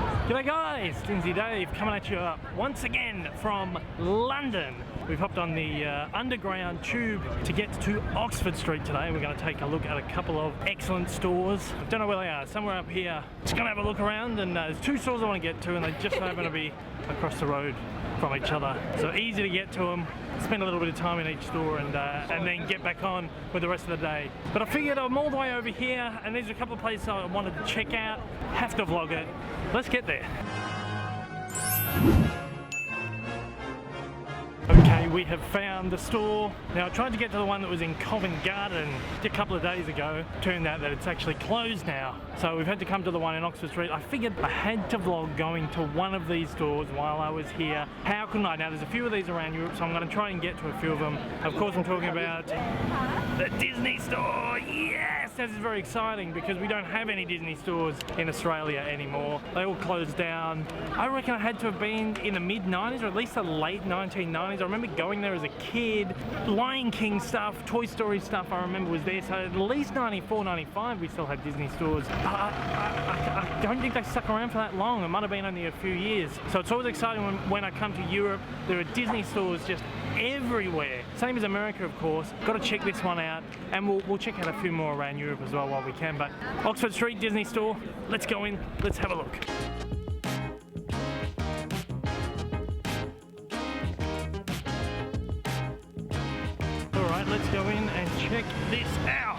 G'day guys, Dinsey Dave coming at you once again from London. We've hopped on the underground tube to get to Oxford Street today. We're going to take a look at a couple of excellent stores. I don't know where they are, somewhere up here. Just going to have a look around, and there's two stores I want to get to, and they just happen to be across the road from each other. So easy to get to them, spend a little bit of time in each store, and then get back on with the rest of the day. But I figured I'm all the way over here, and there's a couple of places I wanted to check out. Have to vlog it. Let's get there. Okay, we have found the store. Now I tried to get to the one that was in Covent Garden a couple of days ago. Turned out that it's actually closed now. So we've had to come to the one in Oxford Street. I figured I had to vlog going to one of these stores while I was here. How couldn't I? Now there's a few of these around Europe, so I'm going to try and get to a few of them. Of course I'm talking about the Disney store. Yes, this is very exciting because we don't have any Disney stores in Australia anymore. They all closed down. I reckon I had to have been in the mid-90s or at least the late 1990s. I remember going there as a kid. Lion King stuff, Toy Story stuff I remember was there. So at least 94, 95 we still had Disney stores. I don't think they stuck around for that long. It might have been only a few years. So it's always exciting when I come to Europe. There are Disney stores just everywhere. Same as America, of course. Got to check this one out, and we'll check out a few more around Europe as well while we can. But Oxford Street Disney store, let's go in, let's have a look. Alright, let's go in and check this out.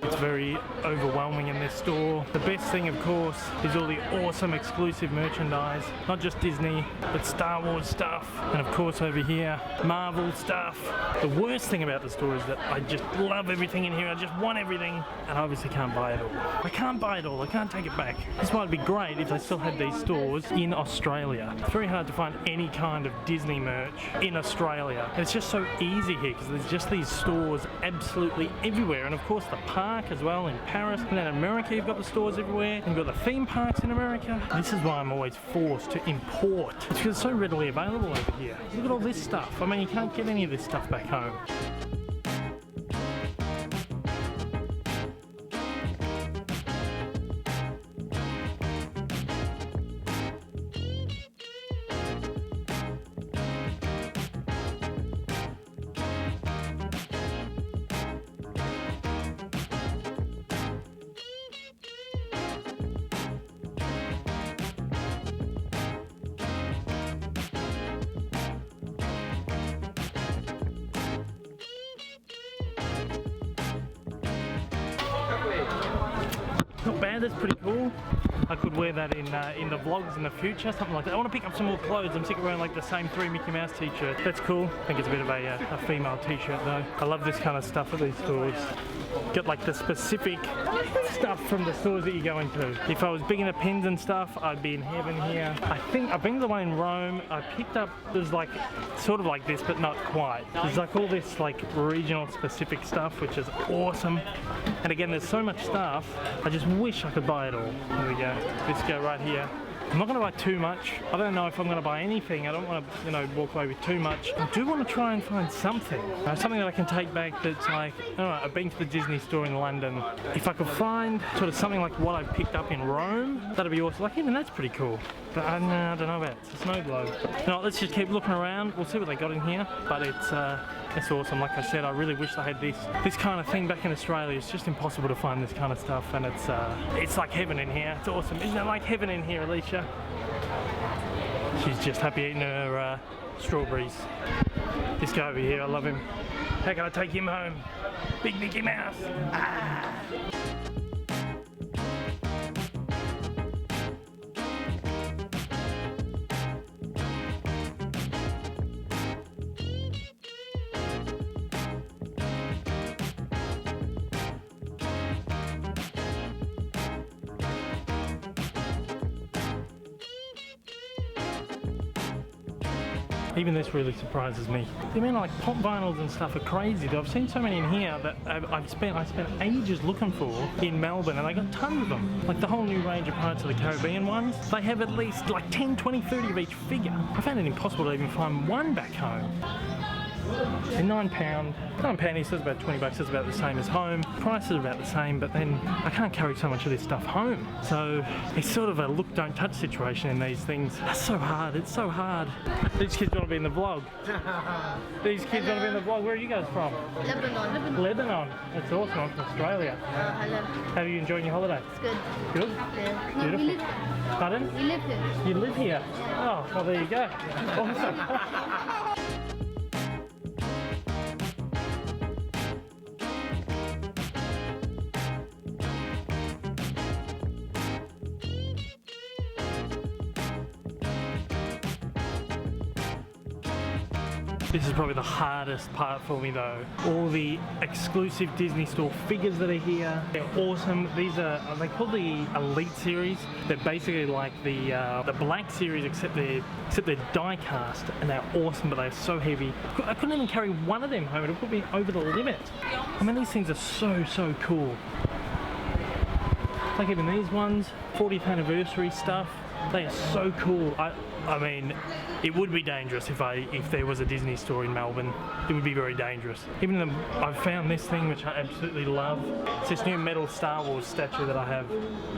It's very overwhelming in this store. The best thing, of course, is all the awesome exclusive merchandise. Not just Disney, but Star Wars stuff. And of course over here, Marvel stuff. The worst thing about the store is that I just love everything in here. I just want everything, and I obviously can't buy it all. I can't buy it all. I can't take it back. This might be great if they still had these stores in Australia. It's very hard to find any kind of Disney merch in Australia. And it's just so easy here because there's just these stores absolutely everywhere. And of course the park as well in Paris, and then in America you've got the stores everywhere, and you've got the theme parks in America. This is why I'm always forced to import. It's because it's so readily available over here. Look at all this stuff. I mean, you can't get any of this stuff back home. Not bad, that's pretty cool. I could wear that in the vlogs in the future, something like that. I want to pick up some more clothes. I'm sick of wearing like the same 3 Mickey Mouse t-shirts. That's cool. I think it's a bit of a female t-shirt though. I love this kind of stuff at these stores. Got like the specific stuff from the stores that you go into. If I was big into pins and stuff, I'd be in heaven here. I think I've been to the one in Rome. I picked up, there's like sort of like this but not quite. There's like all this like regional specific stuff which is awesome. And again, there's so much stuff, I just wish I could buy it all. Here we go. Let's go right here. I'm not going to buy too much. I don't know if I'm going to buy anything. I don't want to, you know, walk away with too much. I do want to try and find something. Something that I can take back that's like, alright, I've been to the Disney store in London. If I could find sort of something like what I picked up in Rome, that'd be awesome. Like even that's pretty cool. But I don't know about it. It's a snow globe. No, let's just keep looking around. We'll see what they got in here. But it's awesome. Like I said, I really wish they had this kind of thing back in Australia. It's just impossible to find this kind of stuff, and it's like heaven in here. It's awesome. Isn't it like heaven in here, Alicia? She's just happy eating her strawberries. This guy over here, I love him. How can I take him home? Big Mickey Mouse. Ah. Even this really surprises me. The amount of like pop vinyls and stuff are crazy though. I've seen so many in here that I spent ages looking for in Melbourne, and I got tons of them. Like the whole new range of Pirates of the Caribbean ones. They have at least like 10, 20, 30 of each figure. I found it impossible to even find one back home. They're £9. He says about 20 bucks. It's about the same as home. Prices are about the same, but then I can't carry so much of this stuff home. So it's sort of a look, don't touch situation in these things. That's so hard. It's so hard. These kids want to be in the vlog. These kids want to be in the vlog. Where are you guys from? Lebanon. Lebanon. That's awesome. I'm from Australia. Hello. How are you enjoying your holiday? It's good. Good? Yeah. Beautiful. We live here. Pardon? We live here. You live here? Oh, well there you go. Awesome. This is probably the hardest part for me though. All the exclusive Disney Store figures that are here. They're awesome. These are called the Elite series. They're basically like the Black series except they're die cast, and they're awesome, but they're so heavy. I couldn't even carry one of them home. It put me over the limit. I mean, these things are so cool. Like even these ones, 40th anniversary stuff. They are so cool. I mean, it would be dangerous if there was a Disney store in Melbourne. It would be very dangerous. Even I've found this thing which I absolutely love. It's this new metal Star Wars statue that I have.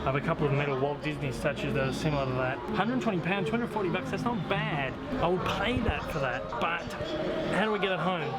I have a couple of metal Walt Disney statues that are similar to that. £120, 240 bucks. That's not bad. I would pay that for that. But how do we get it home?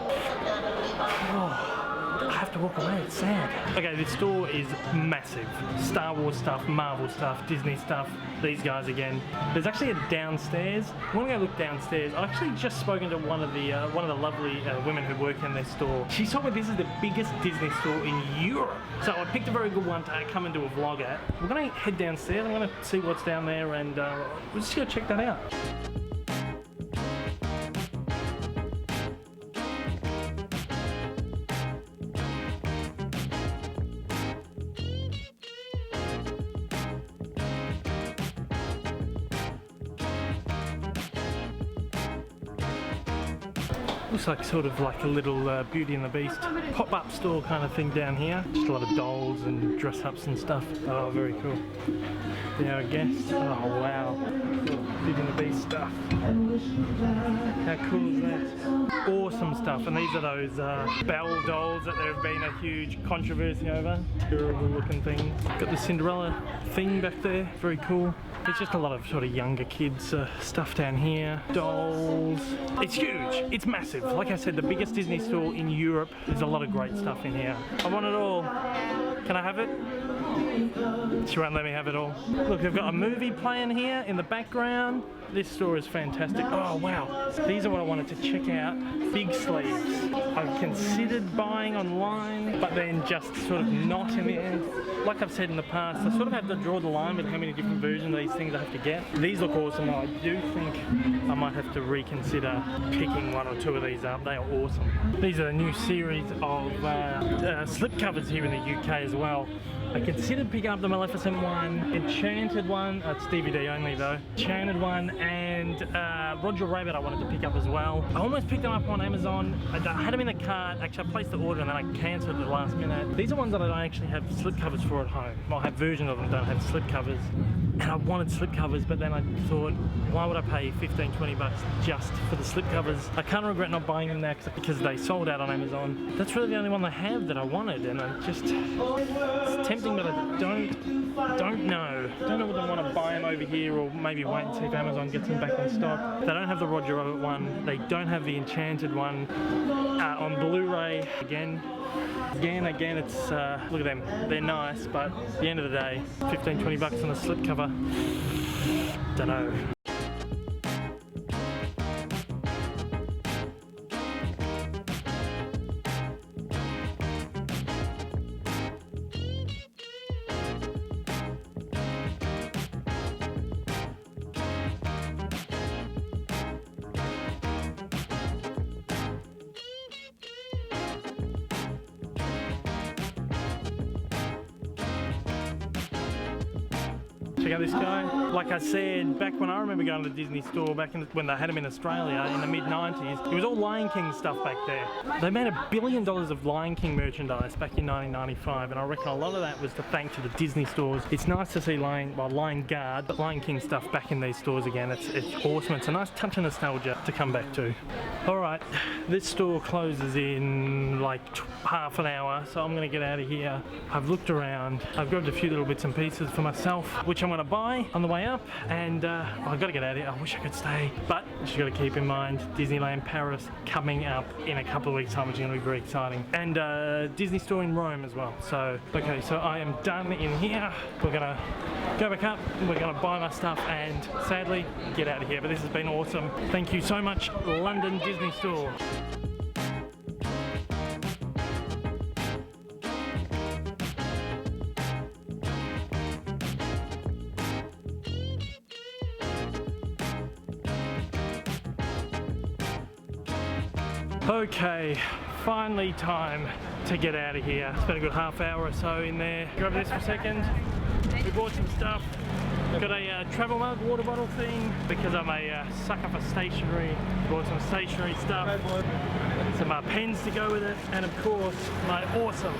Oh. I have to walk away, it's sad. Okay, this store is massive. Star Wars stuff, Marvel stuff, Disney stuff, these guys again. There's actually a downstairs. I want to go look downstairs. I've actually just spoken to one of the lovely women who work in this store. She told me this is the biggest Disney store in Europe. So I picked a very good one to come and do a vlog at. We're going to head downstairs, I'm going to see what's down there, and we're just going to check that out. Looks like sort of like a little Beauty and the Beast pop-up store kind of thing down here. Just a lot of dolls and dress-ups and stuff. Oh, very cool. There, I guess. Oh, wow. Beauty and the Beast stuff. How cool is that? Awesome stuff. And these are those Belle dolls that there have been a huge controversy over. Terrible looking things. Got the Cinderella thing back there. Very cool. There's just a lot of sort of younger kids stuff down here. Dolls. It's huge. It's massive. Like I said, the biggest Disney store in Europe. There's a lot of great stuff in here. I want it all. Can I have it? She won't let me have it all. Look, they've got a movie playing here in the background. This store is fantastic. Oh wow, these are what I wanted to check out. Big sleeves. I've considered buying online, but then just sort of not in the end. Like I've said in the past, I sort of have to draw the line with how many different versions of these things I have to get. These look awesome. I do think I might have to reconsider picking one or two of these up. They are awesome. These are the new series of slipcovers here in the UK as well. I considered picking up the Maleficent one, Enchanted one, it's DVD only though, Enchanted one, and Roger Rabbit I wanted to pick up as well. I almost picked them up on Amazon. I had them in the cart. Actually I placed the order and then I cancelled at the last minute. These are ones that I don't actually have slipcovers for at home. Well, I have versions of them that don't have slipcovers. And I wanted slipcovers, but then I thought, why would I pay 15-20 bucks just for the slipcovers? I can't regret not buying them now because they sold out on Amazon. That's really the only one they have that I wanted, and I just, it's tempting, but I don't know. I don't know whether I want to buy them over here or maybe wait and see if Amazon gets them back in stock. They don't have the Roger Rabbit one. They don't have the Enchanted one on Blu-ray. Again, it's, look at them, they're nice, but at the end of the day, 15-20 bucks on a slipcover, don't know. Check out this guy. like I said, back when I remember going to the Disney store, back when they had them in Australia in the mid-90s, it was all Lion King stuff back there. They made $1 billion of Lion King merchandise back in 1995, and I reckon a lot of that was to thank to the Disney stores. It's nice to see Lion Guard, but Lion King stuff back in these stores again. It's awesome. It's a nice touch of nostalgia to come back to. Alright, this store closes in like half an hour, so I'm going to get out of here. I've looked around, I've grabbed a few little bits and pieces for myself, which I'm going to buy on the way up, and I've got to get out of here. I wish I could stay, but you just got to keep in mind Disneyland Paris coming up in a couple of weeks time, which is going to be very exciting, and Disney store in Rome as well. So okay, so I am done in here. We're going to go back up, we're going to buy my stuff and sadly get out of here, but this has been awesome. Thank you so much, London Disney Store. Okay, finally time to get out of here. It's been a good half hour or so in there. Grab this for a second. We bought some stuff. Got a travel mug, water bottle thing, because I'm a sucker for stationery. Bought some stationery stuff, some pens to go with it, and of course my awesome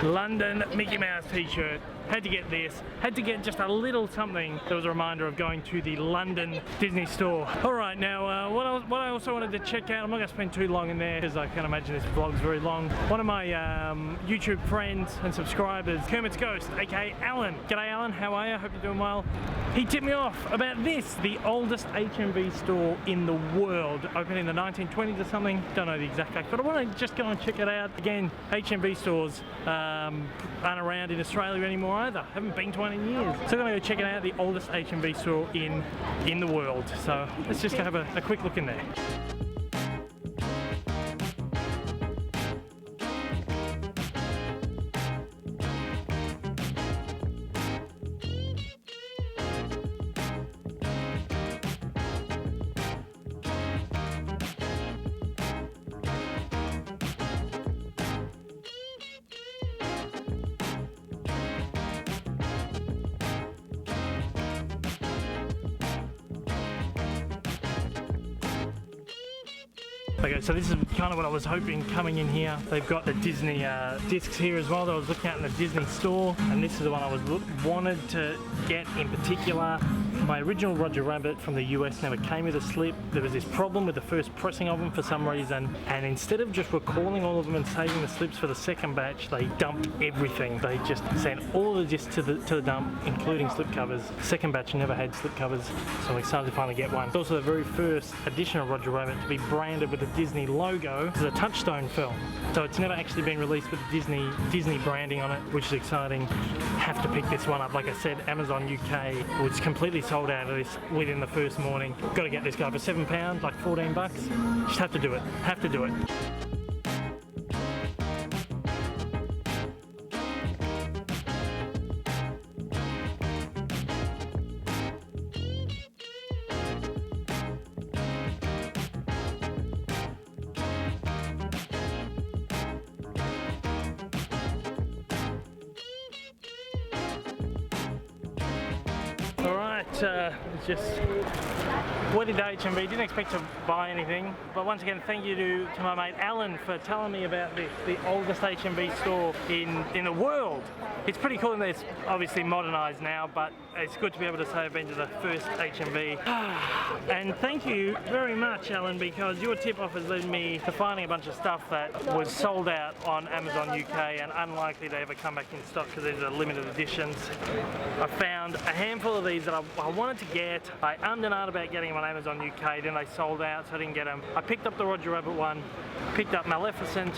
London Mickey Mouse t-shirt. Had to get this, had to get just a little something that was a reminder of going to the London Disney store. Alright, now what I also wanted to check out, I'm not going to spend too long in there because I can imagine this vlog's very long. One of my YouTube friends and subscribers, Kermit's Ghost, aka Alan. G'day Alan, how are you? Hope you're doing well. He tipped me off about this, the oldest HMV store in the world, opened in the 1920s or something, don't know the exact fact, but I want to just go and check it out. Again, HMV stores aren't around in Australia anymore either, haven't been to one in years. So I'm going to go check it out, the oldest HMV store in the world. So let's just go have a quick look in there. Okay, so this is kind of what I was hoping coming in here. They've got the Disney discs here as well that I was looking at in the Disney store, and this is the one I wanted to get in particular. My original Roger Rabbit from the US never came with a slip. There was this problem with the first pressing of them for some reason, and instead of just recalling all of them and saving the slips for the second batch, they dumped everything. They just sent all the discs to the dump, including slip covers. Second batch never had slip covers, so I'm excited to finally get one. It's also the very first edition of Roger Rabbit to be branded with the Disney logo. This is a Touchstone film, so it's never actually been released with the Disney branding on it, which is exciting. Have to pick this one up. Like I said, Amazon UK was completely sold out of this within the first morning. Got to get this guy for £7, like 14 bucks. Just have to do it. Have to do it. It's just went into HMV, didn't expect to buy anything, but once again thank you to my mate Alan for telling me about this, the oldest HMV store in the world. It's pretty cool and it's obviously modernised now, but it's good to be able to say I've been to the first HMV. And thank you very much Alan, because your tip-off has led me to finding a bunch of stuff that was sold out on Amazon UK and unlikely to ever come back in stock because these are limited editions. I found a handful of these that I wanted to get. I ummed and ahed about getting them on Amazon UK, then they sold out so I didn't get them. I picked up the Roger Rabbit one, picked up Maleficent,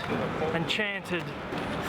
Enchanted,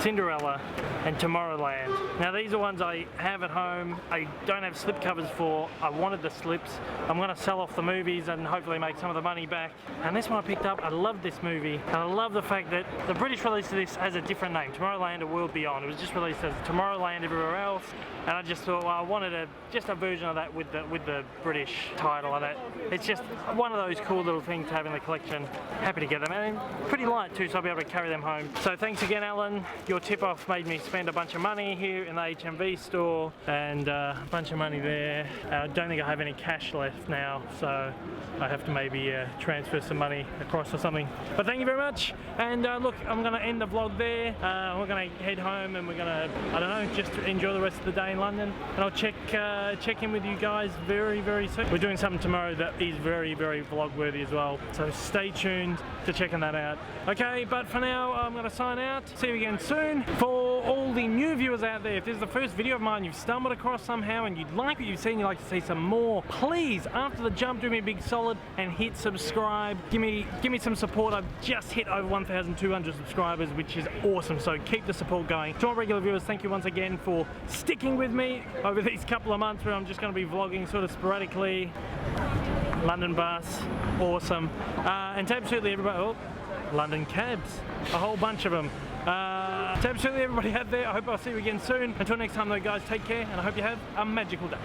Cinderella and Tomorrowland. Now these are ones I have at home. I don't have slip covers for. I wanted the slips. I'm going to sell off the movies and hopefully make some of the money back. And this one I picked up. I love this movie and I love the fact that the British release of this has a different name, Tomorrowland: A World Beyond. It was just released as Tomorrowland everywhere else, and I just thought, well, I wanted just a version of that with the British title on it. It's just one of those cool little things to have in the collection. Happy to get them, and pretty light too, so I'll be able to carry them home. So thanks again Alan, your tip-off made me spend a bunch of money here in the HMV store, and a bunch of money there. I don't think I have any cash left now, so I have to maybe transfer some money across or something. But thank you very much, and look, I'm gonna end the vlog there. We're gonna head home and we're gonna, I don't know, just enjoy the rest of the day in London, and I'll check in with you guys very soon. We're doing something tomorrow that is very vlog worthy as well, so stay tuned to checking that out. Okay, but for now I'm gonna sign out. See you again soon. For all the new viewers out there, if this is the first video of mine you've stumbled across somehow and you'd like what you've seen, you'd like to see some more, please, after the jump, do me a big solid and hit subscribe. Give me some support. I've just hit over 1,200 subscribers, which is awesome, so keep the support going. To all regular viewers, thank you once again for sticking with me over these couple of months where I'm just going to be vlogging sort of sporadically. London bus, awesome. And to absolutely everybody, oh, London cabs, a whole bunch of them. To absolutely everybody out there, I hope I'll see you again soon. Until next time though guys, take care, and I hope you have a magical day.